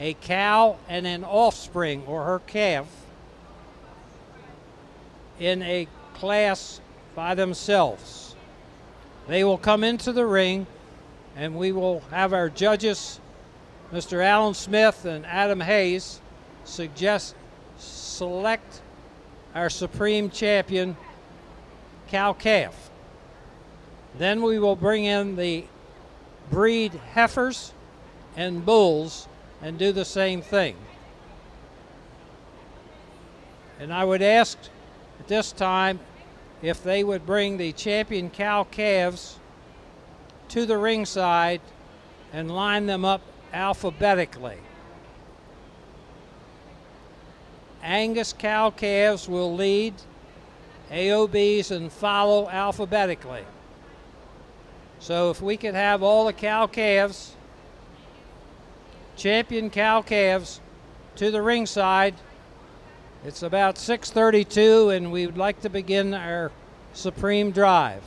a cow and an offspring or her calf in a class by themselves. They will come into the ring, and we will have our judges, Mr. Alan Smith and Adam Hayes, select our supreme champion cow-calf. Then we will bring in the breed heifers and bulls and do the same thing. And I would ask at this time if they would bring the champion cow-calves to the ringside and line them up alphabetically. Angus cow-calves will lead, AOBs and follow alphabetically. So if we could have all the cow-calves, champion cow-calves, to the ringside. It's about 6:32, and we would like to begin our supreme drive.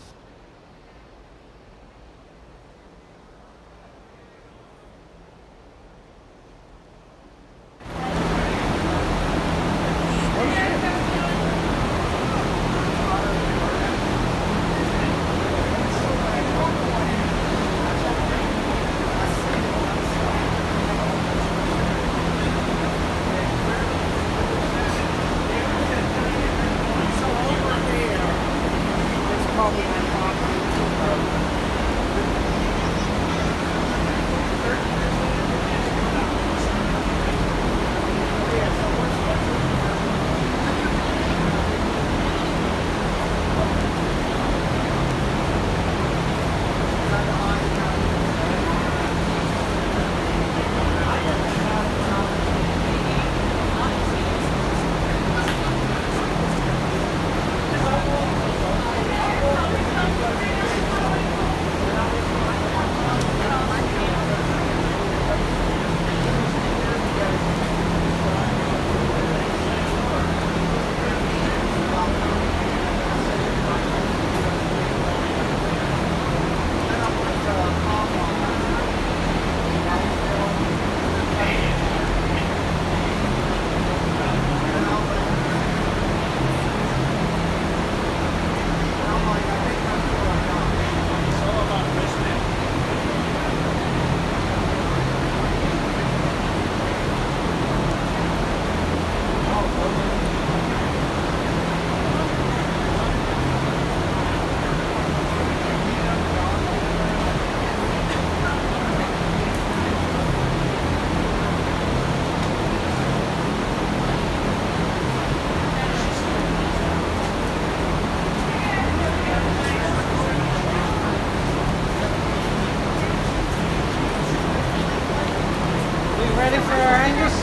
Ready for our Angus?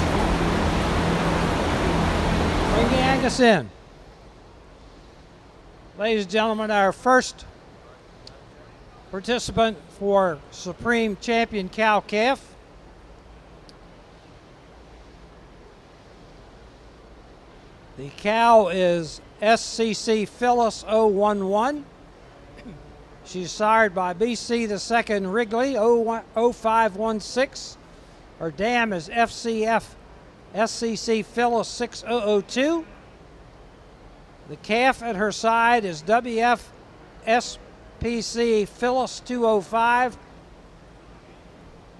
Bring the Angus in. Ladies and gentlemen, our first participant for Supreme Champion Cow-Calf. The cow is SCC Phyllis 011. She's sired by BC II Wrigley 0516. Her dam is FCF SCC Phyllis 6002. The calf at her side is WF SPC Phyllis 205.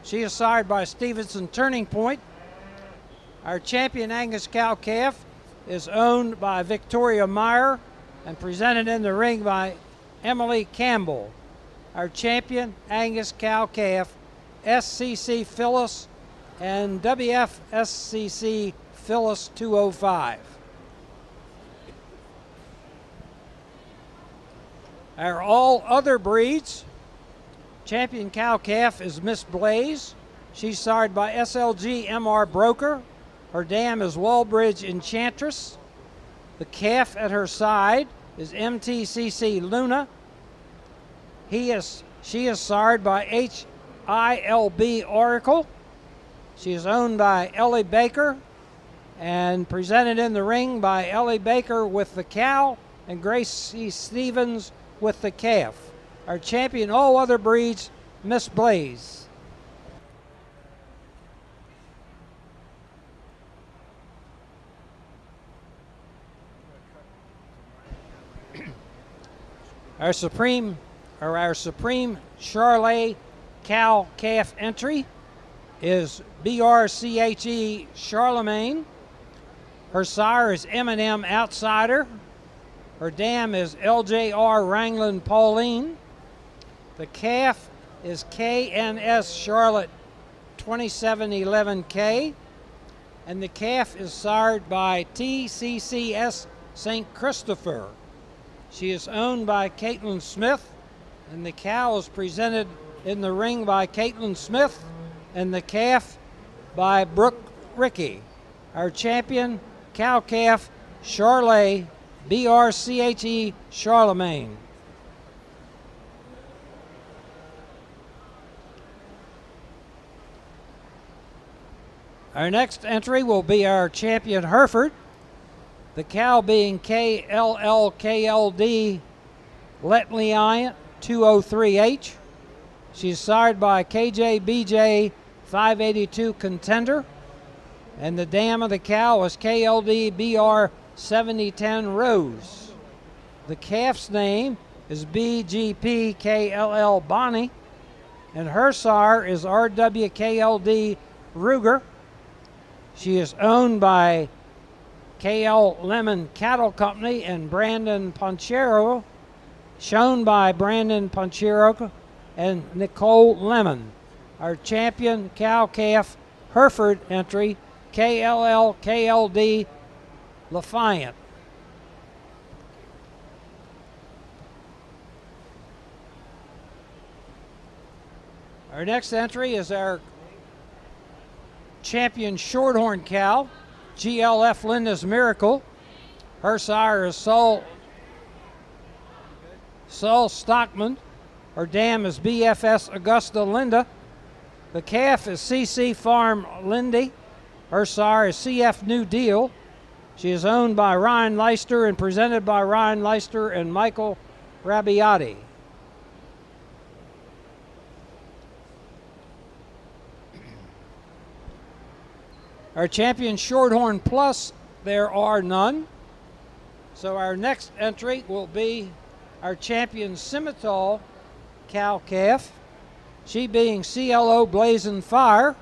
She is sired by Stevenson Turning Point. Our champion Angus cow-calf is owned by Victoria Meyer and presented in the ring by Emily Campbell. Our champion Angus cow-calf, SCC Phyllis and WF SCC Phyllis 205. Our all other breeds, champion cow-calf is Miss Blaze. She's sired by SLG MR Broker. Her dam is Wallbridge Enchantress. The calf at her side is MTCC Luna. She is sired by HILB Oracle. She is owned by Ellie Baker and presented in the ring by Ellie Baker with the cow and Gracie Stevens with the calf. Our champion all other breeds, Miss Blaze. Our Supreme Charolais cow-calf entry is BRCHE Charlemagne. Her sire is M&M Outsider. Her dam is LJR Wrangling Pauline. The calf is KNS Charlotte 2711K. And the calf is sired by TCCS St. Christopher. She is owned by Caitlin Smith, and the cow is presented in the ring by Caitlin Smith, and the calf by Brooke Rickey. Our champion, cow-calf, Charolais, BRCHE Charlemagne. Our next entry will be our champion, Hereford. The cow being KLLKLD Letley 203H. She's sired by KJBJ 582 Contender. And the dam of the cow is KLD BR 7010 Rose. The calf's name is BGP KLL Bonnie. And her sire is RWKLD Ruger. She is owned by KL Lemon Cattle Company and Brandon Ponchero, shown by Brandon Ponchero and Nicole Lemon. Our champion cow-calf Hereford entry, KLL KLD Lafayette. Our next entry is our champion shorthorn cow, GLF Linda's Miracle. Her sire is Saul Stockman. Her dam is BFS Augusta Linda. The calf is CC Farm Lindy. Her sire is CF New Deal. She is owned by Ryan Leister and presented by Ryan Leister and Michael Rabiati. Our champion Shorthorn Plus, there are none. So our next entry will be our champion Simmental cow-calf. She being CLO Blazing Fire.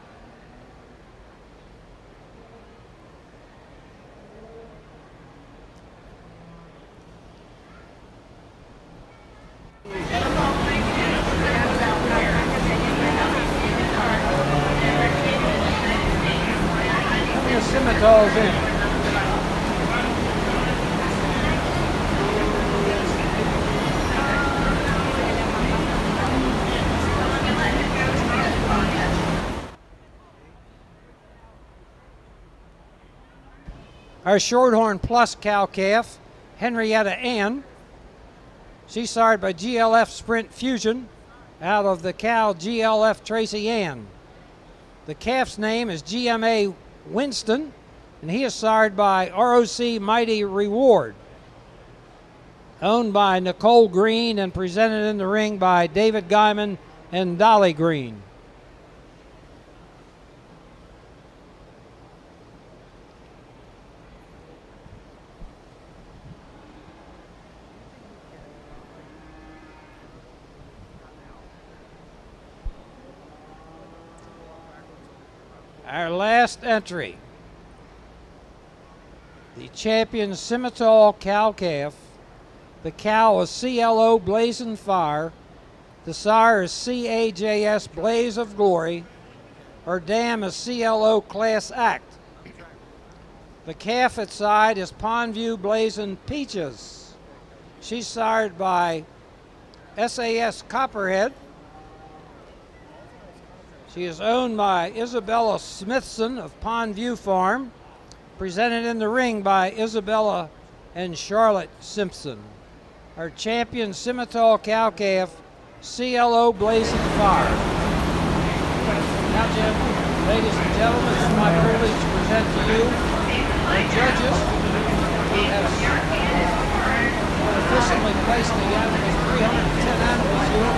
Simmental's in. Our Shorthorn Plus cow-calf, Henrietta Ann. She's sired by GLF Sprint Fusion out of the cow GLF Tracy Ann. The calf's name is GMA Winston, and he is sired by ROC Mighty Reward. Owned by Nicole Green and presented in the ring by David Guyman and Dolly Green. Our last entry, the champion Simmental cow-calf. The cow is CLO Blazing Fire. The sire is CAJS Blaze of Glory. Her dam is CLO Class Act. The calf at side is Pondview Blazing Peaches. She's sired by SAS Copperhead. She is owned by Isabella Smithson of Pondview Farm, presented in the ring by Isabella and Charlotte Simpson. Our champion Simmental cow-calf, CLO Blazing Fire. Now, gentlemen, ladies and gentlemen, it's my privilege to present to you the judges who have officially placed the animals, 310 animals here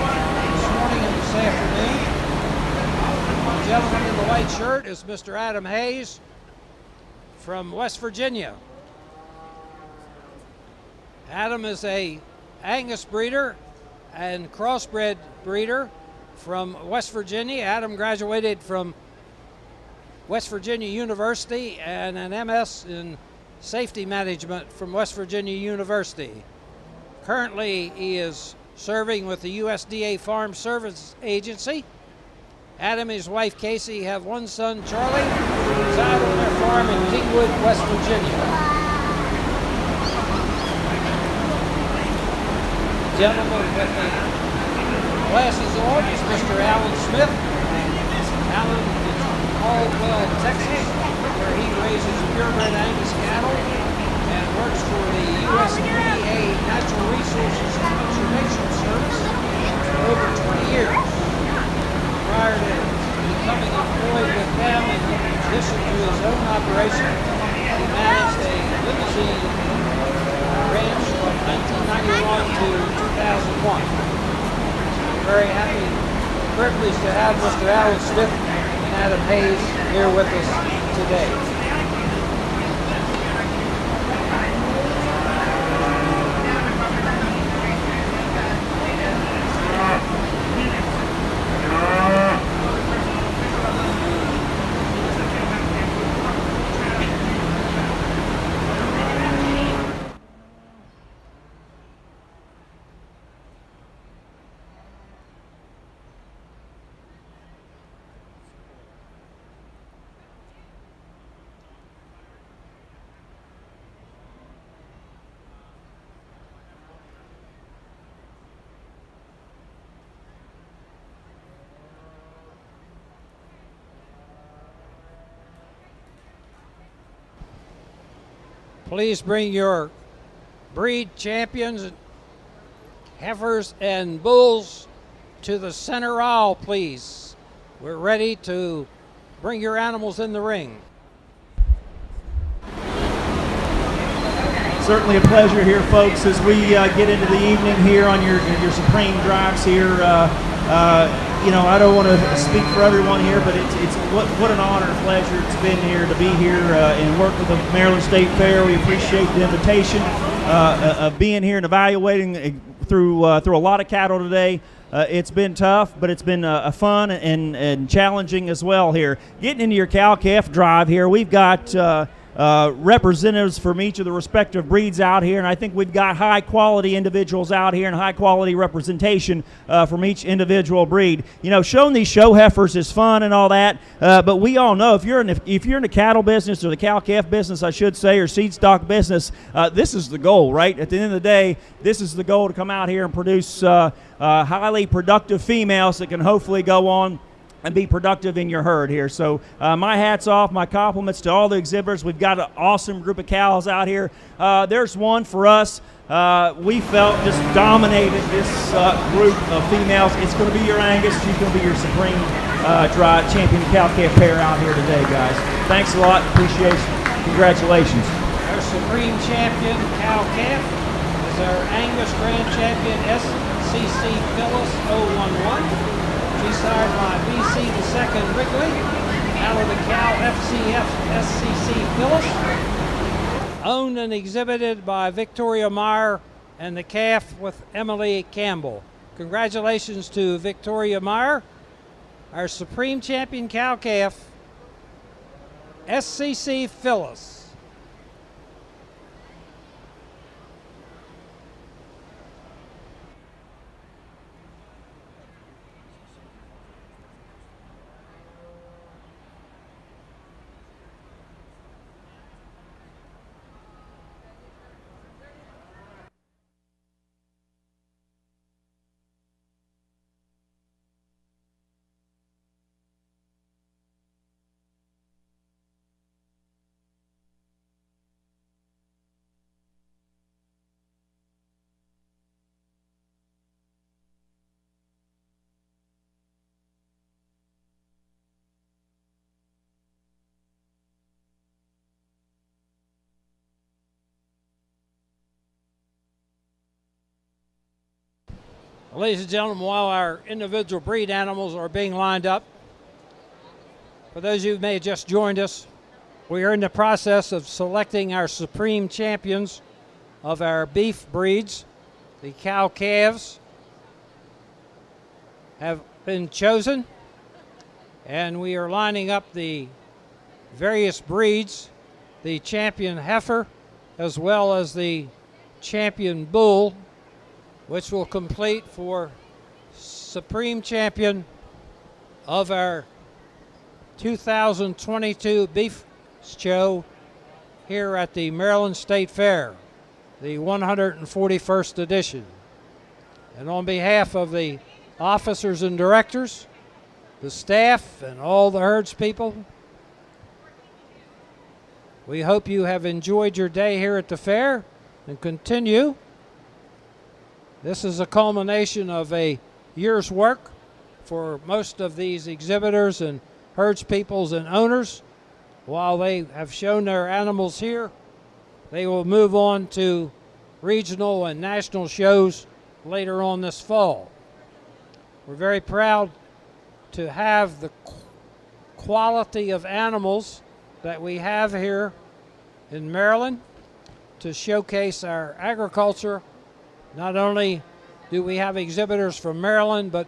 this morning and this afternoon. The gentleman in the white shirt is Mr. Adam Hayes from West Virginia. Adam is a Angus breeder and crossbred breeder from West Virginia. Adam graduated from West Virginia University and an MS in safety management from West Virginia University. Currently, he is serving with the USDA Farm Service Agency. Adam and his wife Casey have one son, Charlie, who reside on their farm in Kingwood, West Virginia. Gentleman with the glasses on is Mr. Alan Smith. Alan is from Caldwell, Texas, where he raises purebred Angus cattle and works for the USDA Natural Resources Conservation Service for over 20 years. Prior to becoming employed with them, in addition to his own operation, he managed a limousine ranch from 1991 to 2001. Very happy and privileged to have Mr. Alan Smith and Adam Hayes here with us today. Please bring your breed champions, heifers, and bulls to the center aisle, please. We're ready to bring your animals in the ring. Certainly a pleasure here, folks, as we get into the evening here on your Supreme drives here. You know, I don't want to speak for everyone here, but it's what an honor and pleasure it's been here to be here and work with the Maryland State Fair. We appreciate the invitation of being here and evaluating through a lot of cattle today. It's been tough, but it's been fun and challenging as well here. Getting into your cow-calf drive here, we've got representatives from each of the respective breeds out here, and I think we've got high-quality individuals out here and high-quality representation from each individual breed. You know, showing these show heifers is fun and all that, but we all know if you're in the cattle business, or the cow-calf business, I should say, or seed stock business, this is the goal, right? At the end of the day, this is the goal, to come out here and produce highly productive females that can hopefully go on and be productive in your herd here. So my hat's off, my compliments to all the exhibitors. We've got an awesome group of cows out here. There's one for us. We felt just dominated this group of females. It's going to be your Angus. She's going to be your Supreme Drive Champion cow-calf pair out here today, guys. Thanks a lot. Appreciation. Congratulations. Our Supreme Champion cow-calf is our Angus Grand Champion SCC Phyllis 011. She's sired by BC II Wrigley, out of the cow FCF SCC Phyllis. Owned and exhibited by Victoria Meyer, and the calf with Emily Campbell. Congratulations to Victoria Meyer, our Supreme Champion cow-calf, SCC Phyllis. Ladies and gentlemen, while our individual breed animals are being lined up, for those of you who may have just joined us, we are in the process of selecting our Supreme Champions of our beef breeds. The cow calves have been chosen, and we are lining up the various breeds, the champion heifer as well as the champion bull, which will complete for supreme champion of our 2022 beef show here at the Maryland State Fair, the 141st edition. And on behalf of the officers and directors, the staff, and all the herds people, we hope you have enjoyed your day here at the fair and continue. This is a culmination of a year's work for most of these exhibitors and herds peoples and owners. While they have shown their animals here, they will move on to regional and national shows later on this fall. We're very proud to have the quality of animals that we have here in Maryland to showcase our agriculture. Not only do we have exhibitors from Maryland, but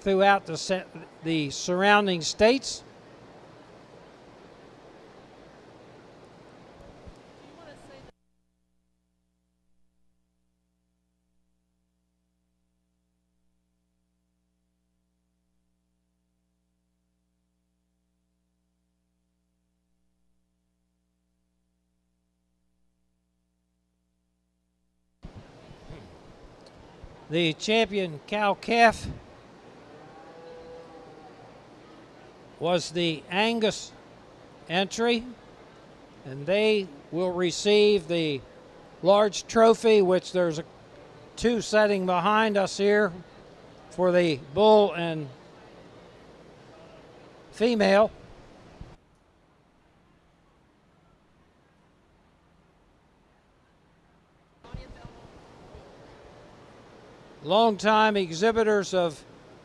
throughout the surrounding states. The champion cow-calf was the Angus entry, and they will receive the large trophy, which there's two setting behind us here for the bull and female. Longtime exhibitors of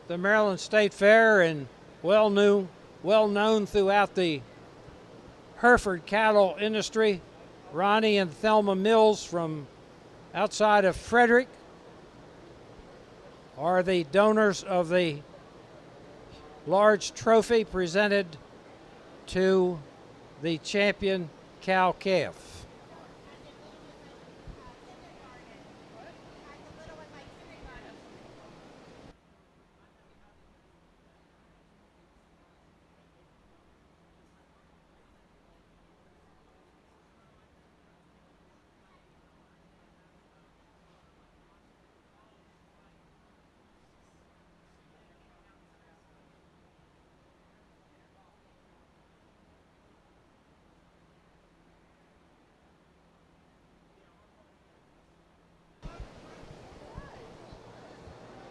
the Maryland State Fair and well known throughout the Hereford cattle industry, Ronnie and Thelma Mills from outside of Frederick are the donors of the large trophy presented to the champion cow-calf.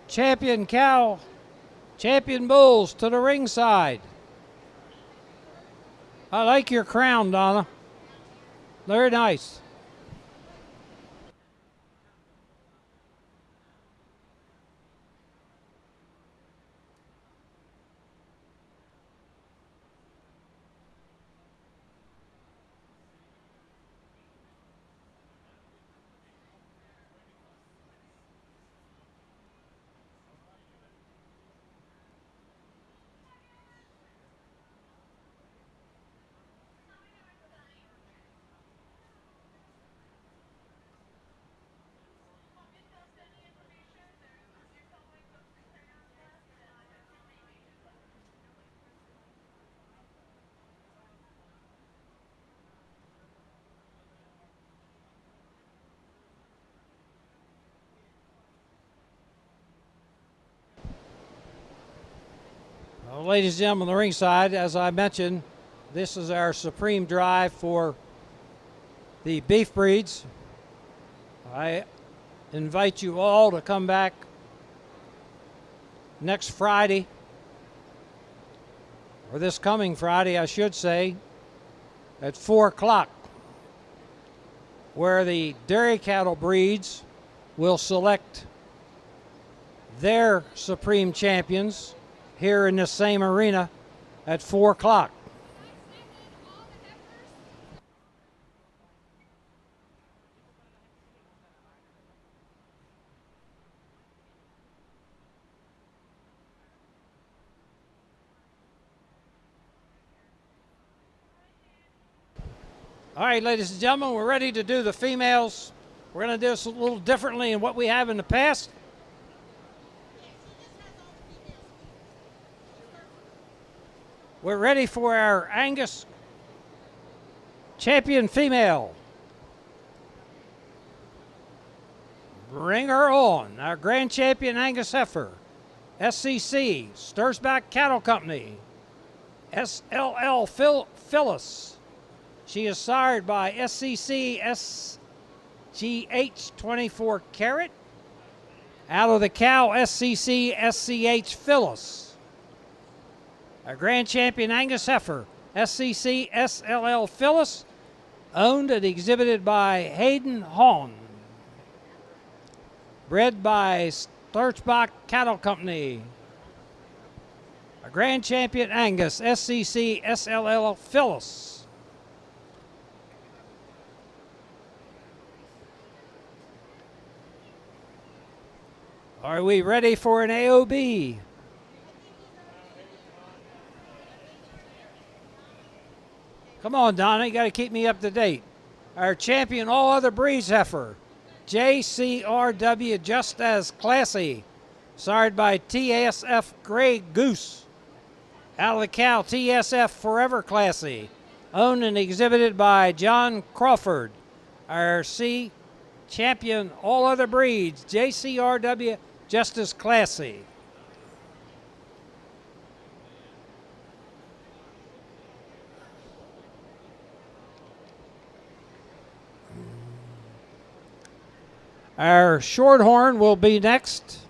Champion cow, champion bulls to the ringside. I like your crown, Donna. Very nice. Well, ladies and gentlemen, on the ringside, as I mentioned, this is our supreme drive for the beef breeds. I invite you all to come back next Friday, or this coming Friday, I should say, at 4 o'clock, where the dairy cattle breeds will select their supreme champions here in this same arena at 4 o'clock. All right, ladies and gentlemen, we're ready to do the females. We're going to do this a little differently than what we have in the past. We're ready for our Angus champion female. Bring her on. Our grand champion Angus heifer, SCC, Stursbach Cattle Company, SLL Phyllis. She is sired by SCC SGH 24 Carat. Out of the cow, SCC SCH Phyllis. Our grand champion Angus heifer, SCC SLL Phyllis, owned and exhibited by Hayden Hahn. Bred by Stursbach Cattle Company. Our grand champion Angus, SCC SLL Phyllis. Are we ready for an AOB? Come on, Donna, you got to keep me up to date. Our champion all other breeds heifer, JCRW Just As Classy, sired by TSF Grey Goose. Out of the cow, TSF Forever Classy, owned and exhibited by John Crawford. Our C champion all other breeds, JCRW Just As Classy. Our Shorthorn will be next.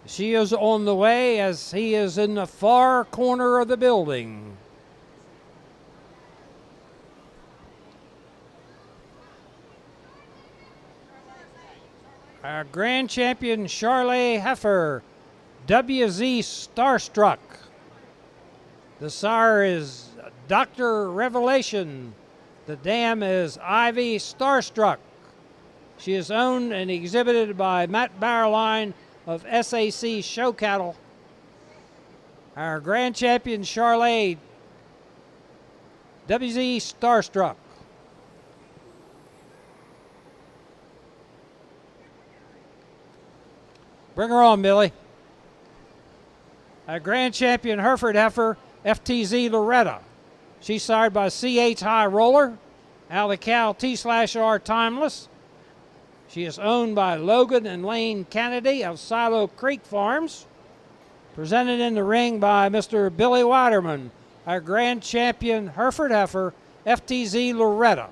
She is on the way as he is in the far corner of the building. Our grand champion Charlet heifer, WZ Starstruck. The sire is Dr. Revelation. The dam is Ivy Starstruck. She is owned and exhibited by Matt Bauerlein of SAC Show Cattle. Our grand champion Charlet, WZ Starstruck. Bring her on, Billy. Our grand champion Hereford heifer, FTZ Loretta. She's sired by CH High Roller. Out of the cow, T/R Timeless. She is owned by Logan and Lane Kennedy of Silo Creek Farms. Presented in the ring by Mr. Billy Waterman, our grand champion Hereford heifer, FTZ Loretta.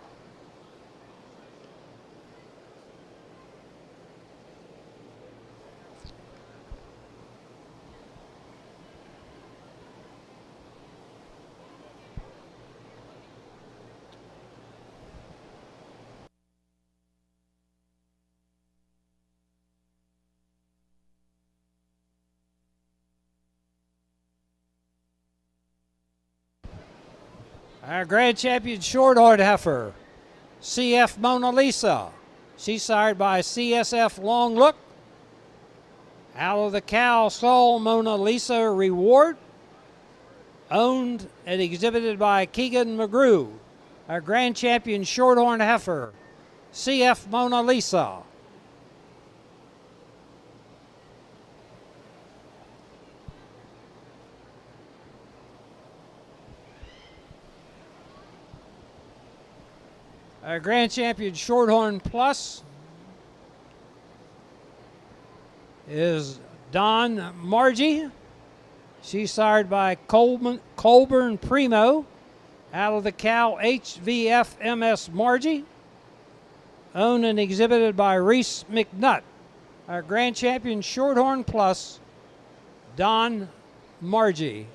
Our grand champion Shorthorn heifer, CF Mona Lisa. She's sired by CSF Long Look. Out of the cow, Soul Mona Lisa Reward. Owned and exhibited by Keegan McGrew. Our grand champion Shorthorn heifer, CF Mona Lisa. Our grand champion Shorthorn Plus is Don Margie. She's sired by Colburn Primo. Out of the cow, HVF MS Margie. Owned and exhibited by Reese McNutt. Our grand champion Shorthorn Plus, Don Margie.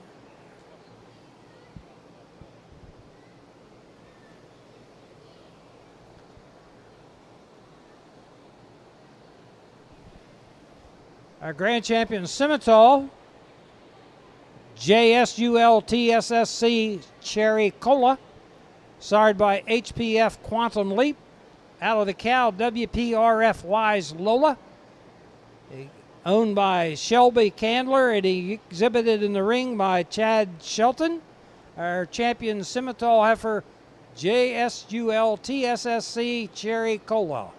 Our grand champion Simmental, JSULTSSC Cherry Cola, sired by HPF Quantum Leap. Out of the cow, WPRF Wise Lola, owned by Shelby Candler and exhibited in the ring by Chad Shelton. Our champion Simmental heifer, JSUL TSSC Cherry Cola.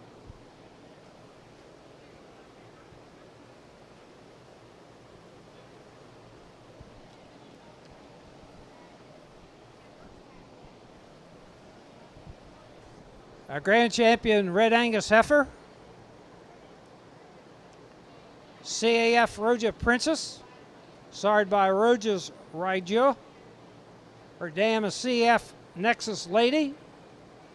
Our grand champion Red Angus Heifer, CAF Roja Princess, sired by Rojas Raijo. Her dam is CF Nexus Lady,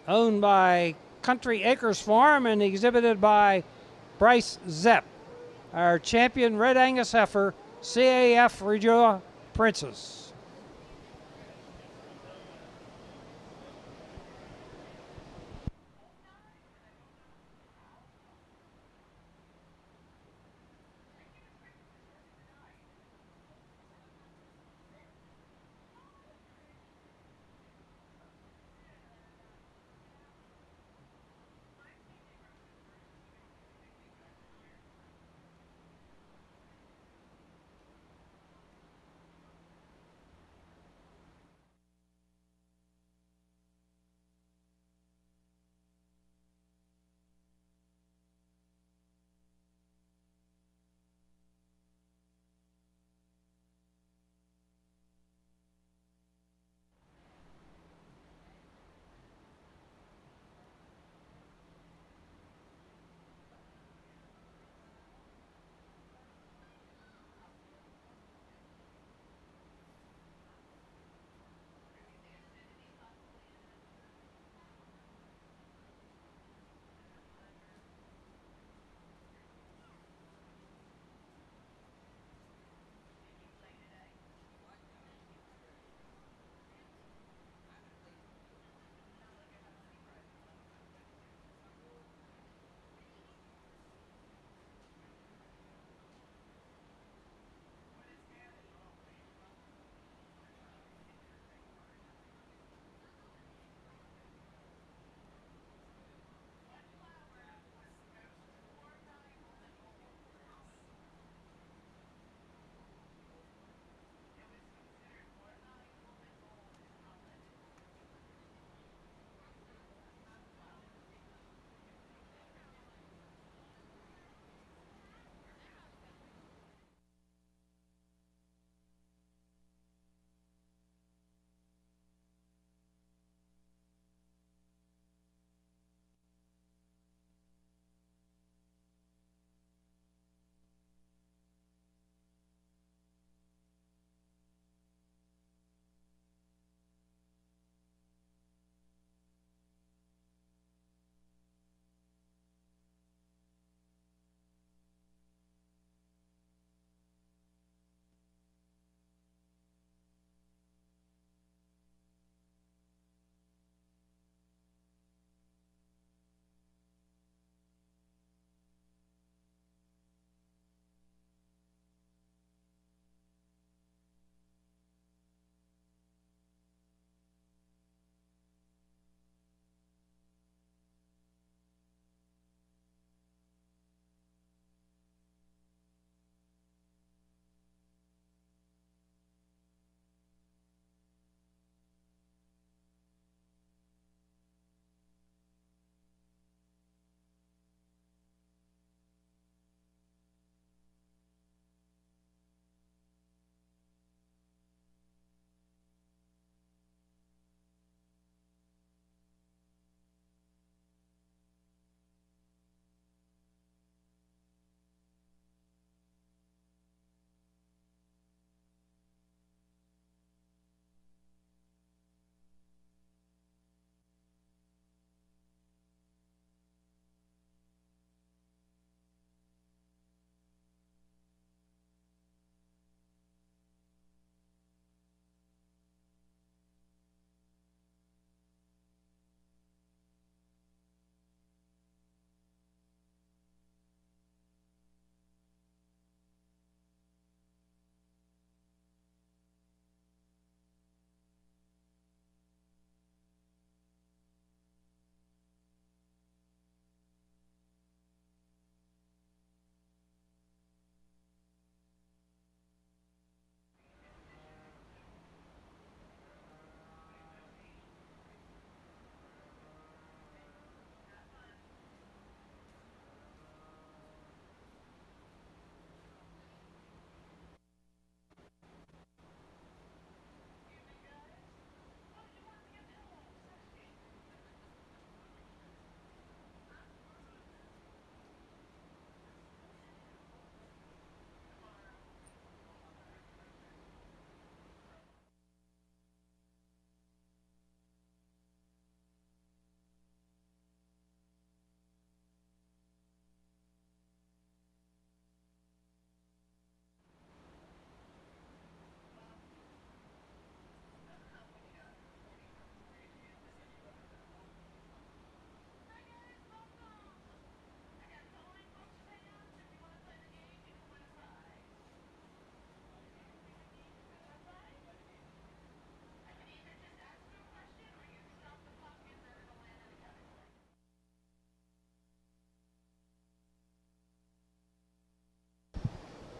owned by Country Acres Farm and exhibited by Bryce Zepp. Our champion Red Angus Heifer, CAF Roja Princess.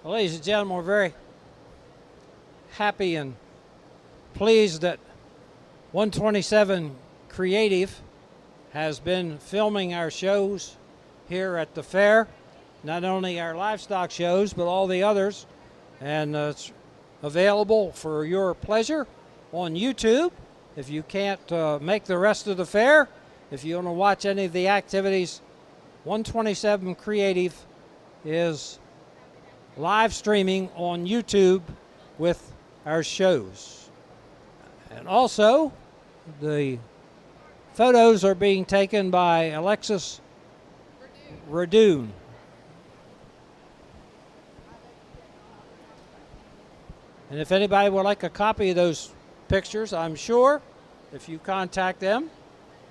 Well, ladies and gentlemen, we're very happy and pleased that 127 Creative has been filming our shows here at the fair, not only our livestock shows, but all the others. And it's available for your pleasure on YouTube. If you can't make the rest of the fair, if you want to watch any of the activities, 127 Creative is live streaming on YouTube with our shows. And also, the photos are being taken by Alexis Radoon. And if anybody would like a copy of those pictures, I'm sure if you contact them,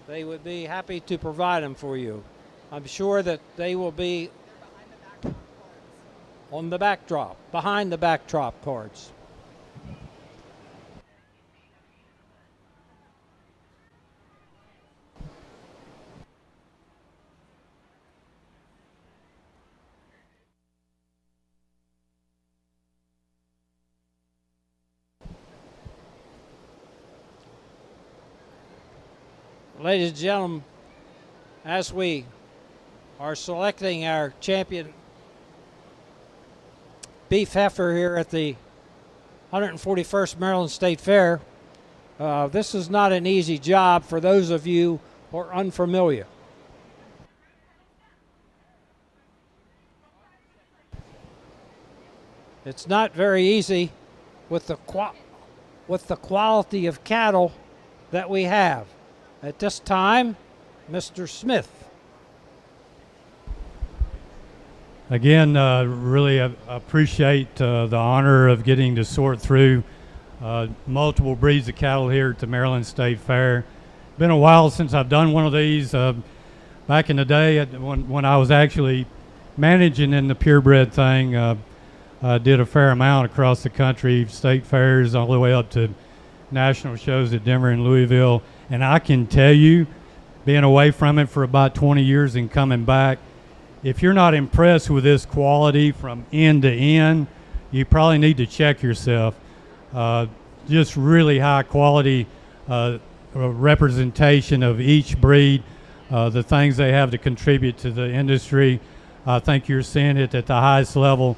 they would be happy to provide them for you. I'm sure that they will be on the backdrop, behind the backdrop cards. Ladies and gentlemen, as we are selecting our champion beef heifer here at the 141st Maryland State Fair, this is not an easy job for those of you who are unfamiliar. It's not very easy with the quality of cattle that we have. At this time, Mr. Smith. Again, really appreciate the honor of getting to sort through multiple breeds of cattle here at the Maryland State Fair. Been a while since I've done one of these. Back in the day, when I was actually managing in the purebred thing, I did a fair amount across the country, state fairs all the way up to national shows at Denver and Louisville. And I can tell you, being away from it for about 20 years and coming back, if you're not impressed with this quality from end to end, you probably need to check yourself. Just really high quality representation of each breed, the things they have to contribute to the industry. I think you're seeing it at the highest level.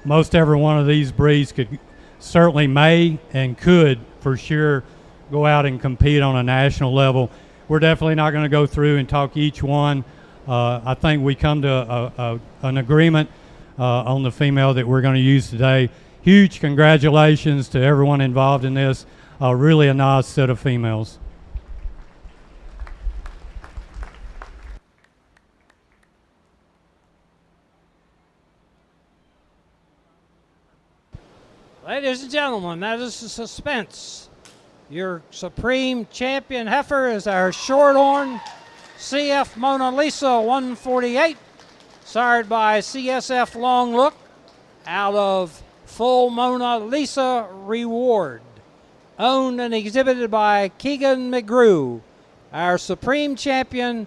Most every one of these breeds may and could for sure go out and compete on a national level. We're definitely not going to go through and talk each one. I think we come to an agreement on the female that we're going to use today. Huge congratulations to everyone involved in this. Really a nice set of females. Ladies and gentlemen, that is the suspense. Your supreme champion heifer is our Shorthorn CF Mona Lisa 148, sired by CSF Long Look, out of Full Mona Lisa Reward, owned and exhibited by Keegan McGrew. Our supreme champion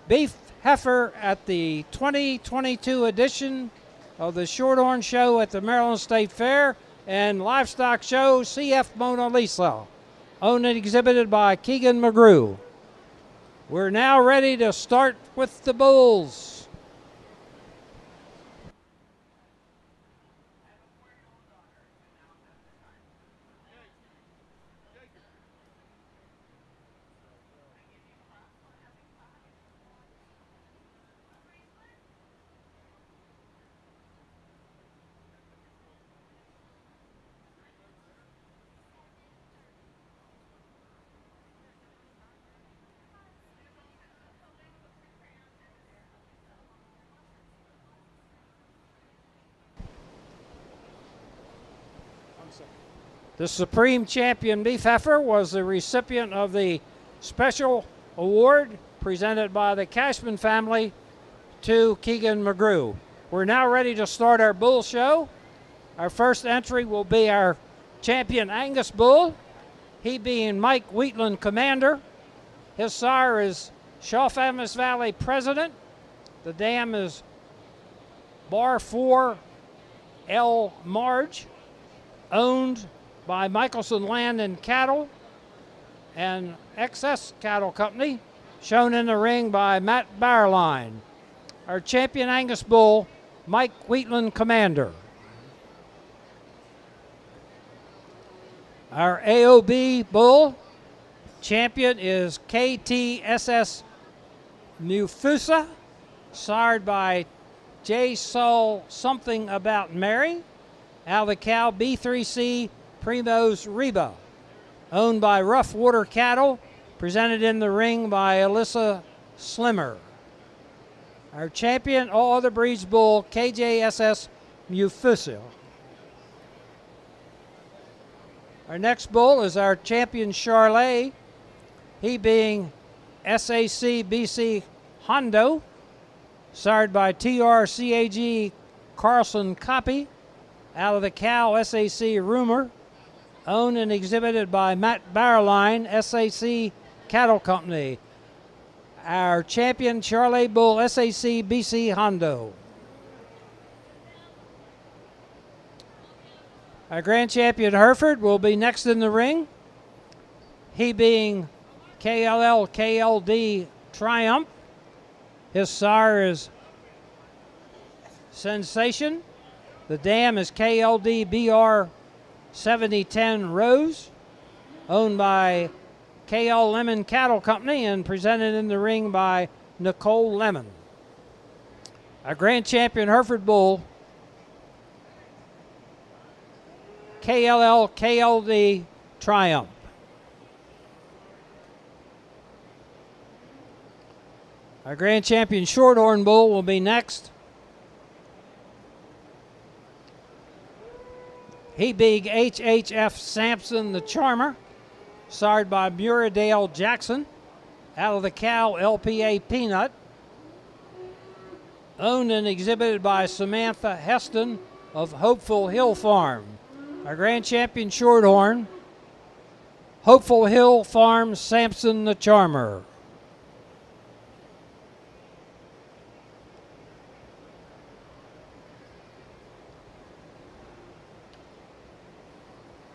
beef heifer at the 2022 edition of the Shorthorn Show at the Maryland State Fair and Livestock Show CF Mona Lisa, owned and exhibited by Keegan McGrew. We're now ready to start with the bulls. The Supreme Champion Beef Heifer was the recipient of the special award presented by the Cashman family to Keegan McGrew. We're now ready to start our bull show. Our first entry will be our champion Angus bull, he being Mike Wheatland Commander. His sire is Shaw Famous Valley President. The dam is Bar 4 L. Marge, owned by Michelson Land and Cattle and XS Cattle Company, shown in the ring by Matt Barline. Our champion Angus bull, Mike Wheatland Commander. Our AOB bull champion is KTSS Mufusa, sired by J. Saul Something About Mary, out of the cow B3C Primos Reba, owned by Rough Water Cattle, presented in the ring by Alyssa Slimmer. Our champion, all other breeds bull, KJSS Mufusa. Our next bull is our champion Charlet, he being SAC BC Hondo, sired by TRCAG Carlson Copy, out of the cow SAC Rumor, owned and exhibited by Matt Barline, SAC Cattle Company. Our champion Charlet bull, SAC BC Hondo. Our grand champion Hereford will be next in the ring, he being KLL KLD Triumph. His sire is Sensation. The dam is KLD BR 7010 Rose, owned by KL Lemon Cattle Company and presented in the ring by Nicole Lemon. Our grand champion Hereford bull, KLL KLD Triumph. Our grand champion Shorthorn bull will be next. He being HHF Sampson the Charmer, sired by Muradale Jackson, out of the cow LPA Peanut, owned and exhibited by Samantha Heston of Hopeful Hill Farm. Our grand champion Shorthorn, Hopeful Hill Farm Sampson the Charmer.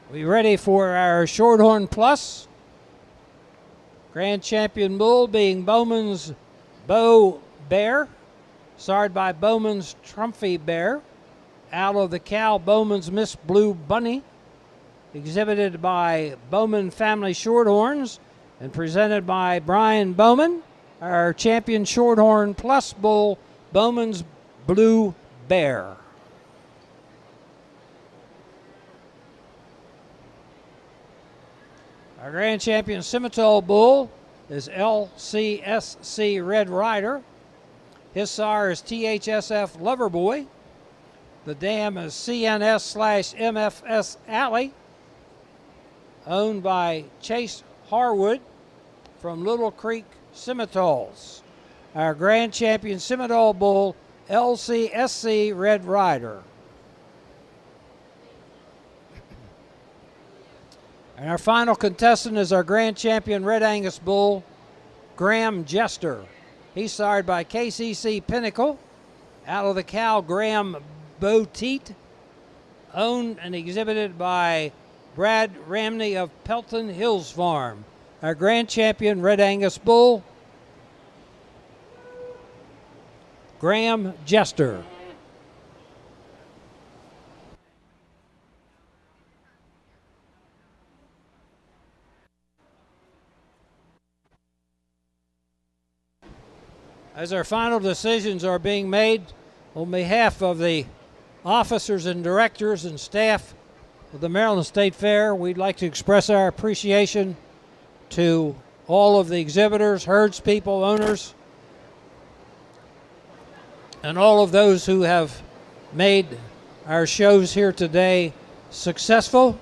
We ready for our Shorthorn Plus. Grand champion bull being Bowman's Bow Bear, sired by Bowman's Trumpy Bear, out of the cow Bowman's Miss Blue Bunny, exhibited by Bowman Family Shorthorns and presented by Brian Bowman. Our champion Shorthorn Plus bull, Bowman's Blue Bear. Our grand champion Scimitar bull is LCSC Red Rider. His sire is THSF Loverboy. The dam is CNS/MFS Alley, owned by Chase Harwood from Little Creek Scimitars. Our grand champion Scimitar bull, LCSC Red Rider. And our final contestant is our grand champion Red Angus bull, Graham Jester. He's sired by KCC Pinnacle, out of the cow Graham Boteet, owned and exhibited by Brad Ramney of Pelton Hills Farm. Our grand champion Red Angus bull, Graham Jester. As our final decisions are being made, on behalf of the officers and directors and staff of the Maryland State Fair, we'd like to express our appreciation to all of the exhibitors, herds people, owners, and all of those who have made our shows here today successful,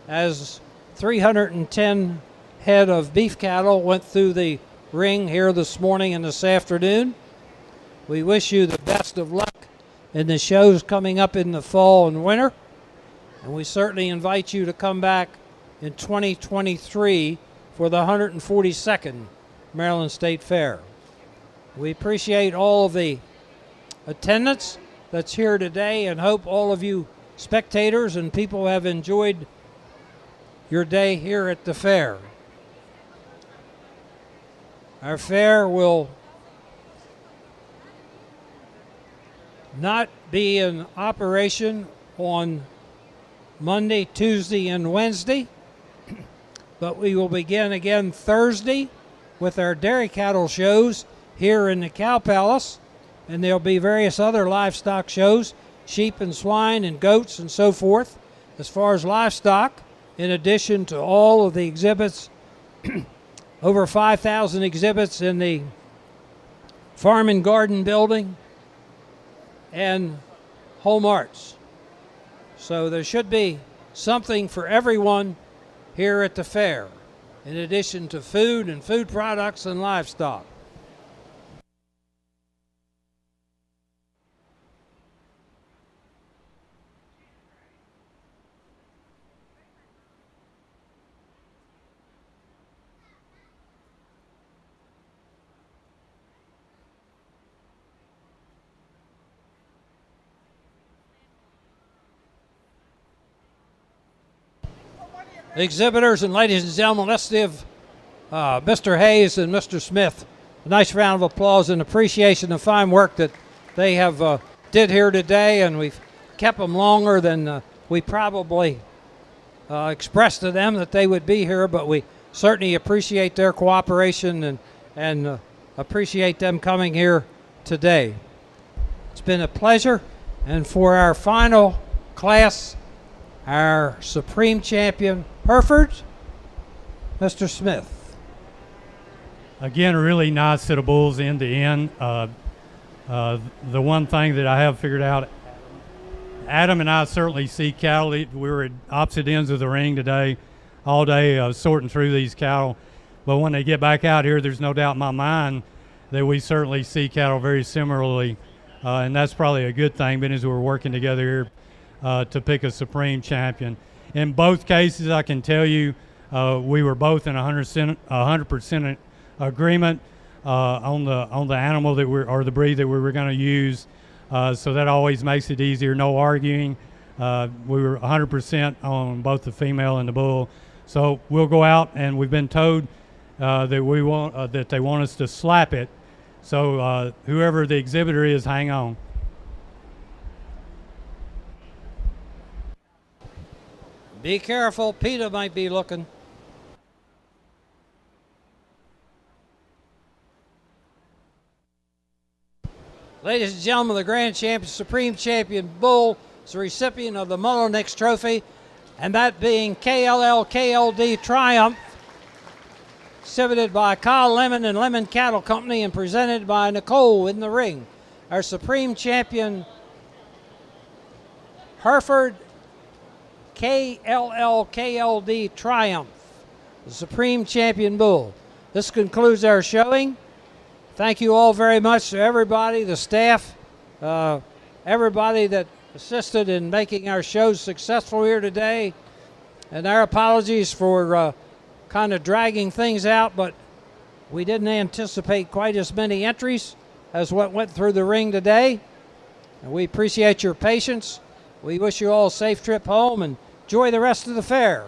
as 310 head of beef cattle went through the ring here this morning and this afternoon. We wish you the best of luck in the shows coming up in the fall and winter, and we certainly invite you to come back in 2023 for the 142nd Maryland State Fair. We appreciate all of the attendance that's here today, and hope all of you spectators and people have enjoyed your day here at the fair. Our fair will not be in operation on Monday, Tuesday, and Wednesday, but we will begin again Thursday with our dairy cattle shows here in the Cow Palace, and there'll be various other livestock shows, sheep and swine and goats and so forth, as far as livestock, in addition to all of the exhibits, over 5,000 exhibits in the Farm and Garden building and Home Arts. So there should be something for everyone here at the fair, in addition to food and food products and livestock. Exhibitors and ladies and gentlemen, let's give Mr. Hayes and Mr. Smith a nice round of applause in appreciation of the fine work that they have did here today, and we've kept them longer than we probably expressed to them that they would be here, but we certainly appreciate their cooperation and appreciate them coming here today. It's been a pleasure, and for our final class, our Supreme Champion, Hereford, Mr. Smith. Again, a really nice set of bulls end to end. The one thing that I have figured out, Adam and I certainly see cattle. We were at opposite ends of the ring today, all day sorting through these cattle. But when they get back out here, there's no doubt in my mind that we certainly see cattle very similarly. And that's probably a good thing, being as we're working together here to pick a Supreme Champion. In both cases, I can tell you we were both in 100% agreement on the animal that or the breed that we were going to use. So that always makes it easier. No arguing. We were 100% on both the female and the bull. So we'll go out, and we've been told that they want us to slap it. So whoever the exhibitor is, hang on. Be careful, PETA might be looking. Ladies and gentlemen, the Grand Champion, Supreme Champion Bull is the recipient of the Mullenix Trophy, and that being KLL KLD Triumph, exhibited by Kyle Lemon and Lemon Cattle Company and presented by Nicole in the ring. Our Supreme Champion, Hereford KLL KLD Triumph, the Supreme Champion Bull. This concludes our showing. Thank you all very much to everybody, the staff, everybody that assisted in making our shows successful here today. And our apologies for kind of dragging things out, but we didn't anticipate quite as many entries as what went through the ring today. And we appreciate your patience. We wish you all a safe trip home and enjoy the rest of the fair.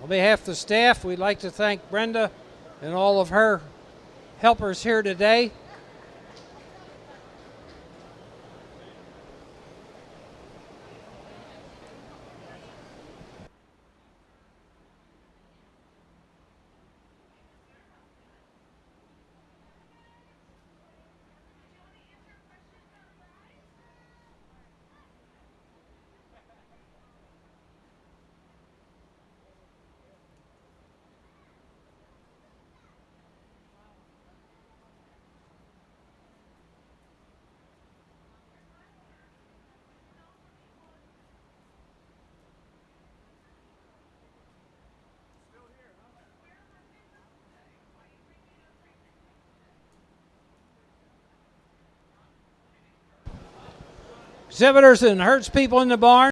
On behalf of the staff, we'd like to thank Brenda and all of her helpers here today. Exhibitors and herds people in the barn.